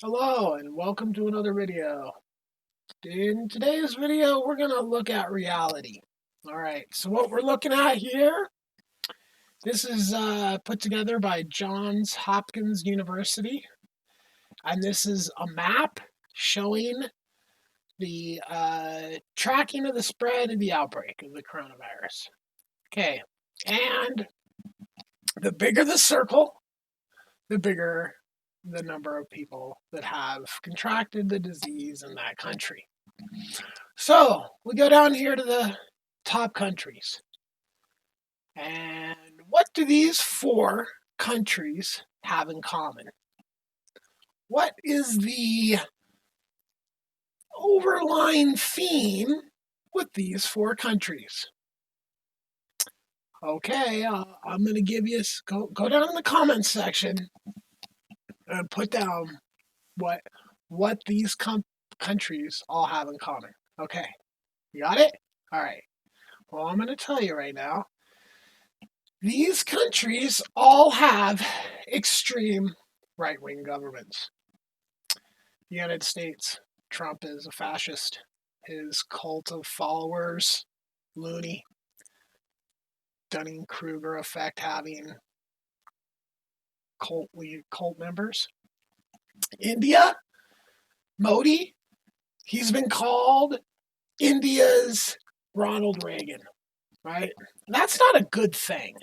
Hello and welcome to another video. In today's video, we're going to look at reality. All right, so what we're looking at here, this is put together by Johns Hopkins University, and this is a map showing the tracking of the spread of the outbreak of the coronavirus. Okay, and the bigger the circle, the bigger the number of people that have contracted the disease in that country. So we go down here to the top countries. And what do these four countries have in common? What is the overlying theme with these four countries? Okay, I'm going to give you, go down in the comments section and put down what these countries all have in common. Okay, you got it? All right. Well, I'm going to tell you right now. These countries all have extreme right-wing governments. The United States, Trump is a fascist. His cult of followers, loony. Dunning-Kruger effect having cult members. India, Modi, he's been called India's Ronald Reagan, right? That's not a good thing.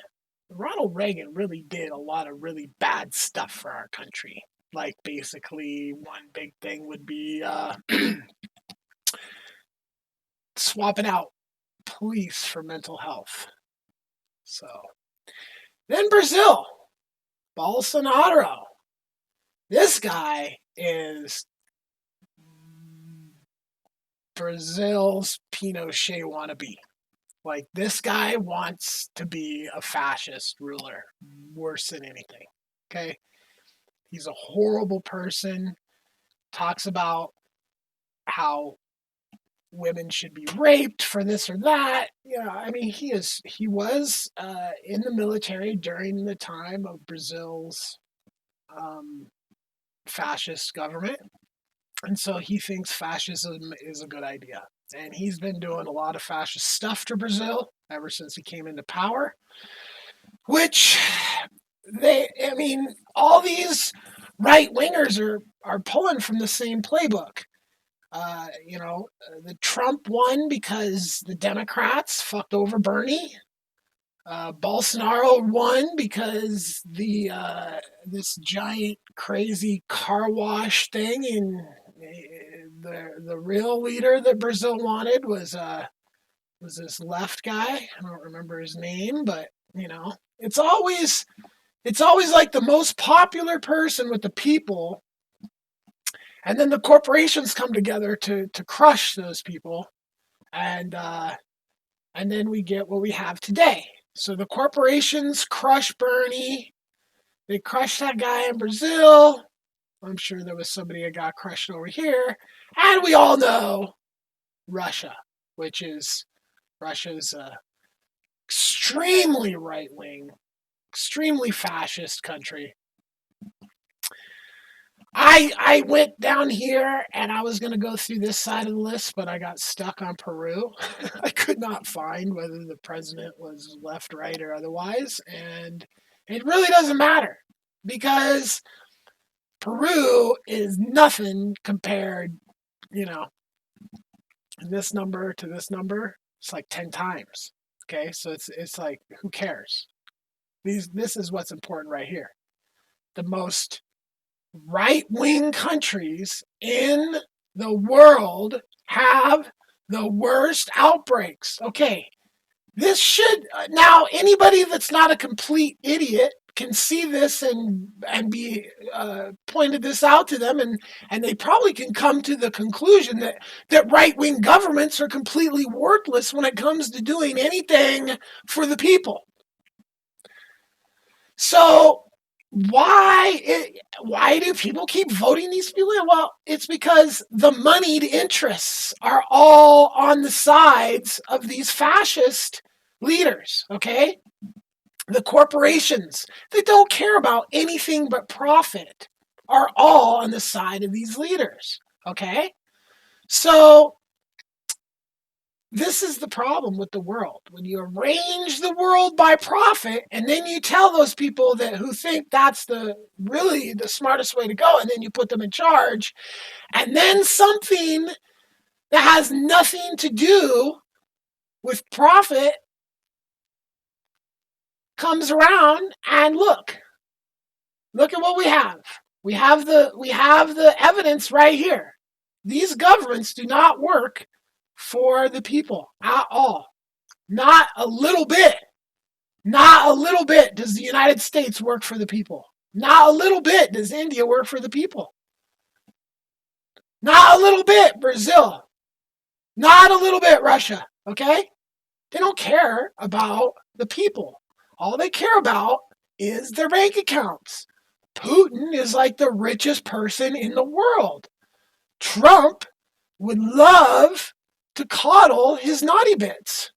Ronald Reagan really did a lot of really bad stuff for our country. Like basically one big thing would be swapping out police for mental health. So then Brazil, Bolsonaro. This guy is Brazil's Pinochet wannabe. Like, this guy wants to be a fascist ruler worse than anything. Okay? He's a horrible person. Talks about how women should be raped for this or that. Yeah, I mean, he was in the military during the time of Brazil's fascist government. And so he thinks fascism is a good idea. And he's been doing a lot of fascist stuff to Brazil ever since he came into power, which all these right wingers are pulling from the same playbook. The Trump won because the Democrats fucked over Bernie. Bolsonaro won because this giant crazy car wash thing, and the real leader that Brazil wanted was this left guy. I don't remember his name, but it's always like the most popular person with the people, and then the corporations come together to crush those people, and then we get what we have today. So the corporations crush Bernie. They crushed that guy in Brazil. I'm sure there was somebody that got crushed over here. And we all know Russia, which is Russia's extremely right-wing, extremely fascist country. I went down here and I was going to go through this side of the list, but I got stuck on Peru. I could not find whether the president was left, right, or otherwise. And it really doesn't matter because Peru is nothing compared, this number to this number. It's like 10 times. Okay, so it's like, who cares? This is what's important right here. The most right-wing countries in the world have the worst outbreaks. Okay, this should now anybody that's not a complete idiot can see this and be pointed this out to them, and they probably can come to the conclusion that right-wing governments are completely worthless when it comes to doing anything for the people. So why do people keep voting these people in? Well, it's because the moneyed interests are all on the sides of these fascist leaders, okay? The corporations, they don't care about anything but profit. are all on the side of these leaders. Okay? So this is the problem with the world. When you arrange the world by profit, and then you tell those people that who think that's really the smartest way to go, and then you put them in charge, and then something that has nothing to do with profit comes around, and look at what we have. We have the evidence right here. These governments do not work for the people at all. Not a little bit. Not a little bit does the United States work for the people. Not a little bit does India work for the people. Not a little bit Brazil. Not a little bit Russia. Okay? They don't care about the people. All they care about is their bank accounts. Putin is like the richest person in the world. Trump would love to coddle his naughty bits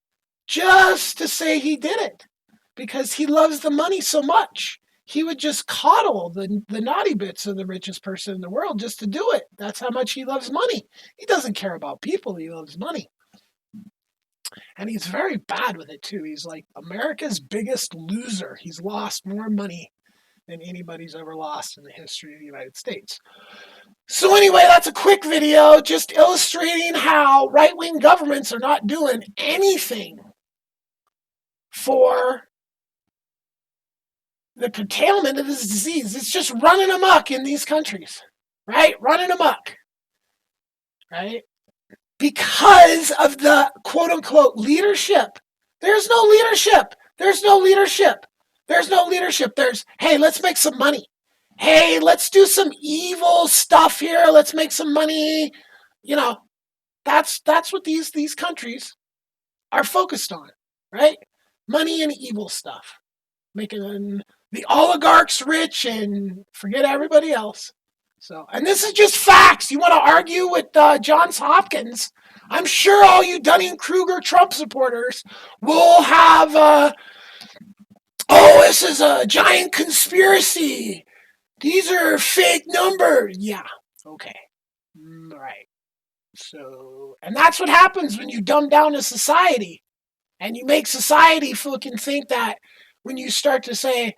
just to say he did it because he loves the money so much. He would just coddle the naughty bits of the richest person in the world just to do it. That's how much he loves money. He doesn't care about people. He loves money. And he's very bad with it, too. He's like America's biggest loser. He's lost more money than anybody's ever lost in the history of the United States. So anyway, that's a quick video just illustrating how right-wing governments are not doing anything for the curtailment of this disease. It's just running amok in these countries, right? Running amok, right? Because of the quote-unquote leadership. There's no leadership. There's no leadership. There's no leadership. There's, hey, let's make some money. Hey, let's do some evil stuff here. Let's make some money. You know, that's what these countries are focused on, right? Money and evil stuff. Making the oligarchs rich and forget everybody else. So, and this is just facts. You want to argue with Johns Hopkins? I'm sure all you Dunning-Kruger Trump supporters will have, oh, this is a giant conspiracy. These are fake numbers. Yeah, okay. Right. So, and that's what happens when you dumb down a society and you make society fucking think that when you start to say,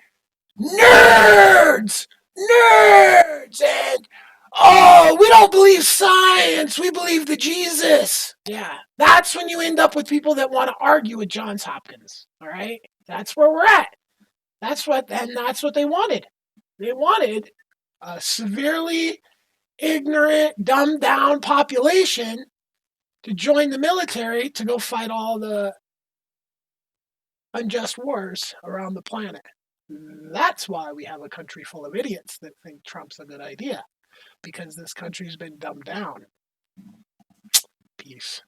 nerds, and oh, we don't believe science, we believe the Jesus. Yeah, that's when you end up with people that want to argue with Johns Hopkins. All right, that's where we're at. That's what they wanted. They wanted a severely ignorant, dumbed down population to join the military to go fight all the unjust wars around the planet. That's why we have a country full of idiots that think Trump's a good idea, because this country's been dumbed down. Peace.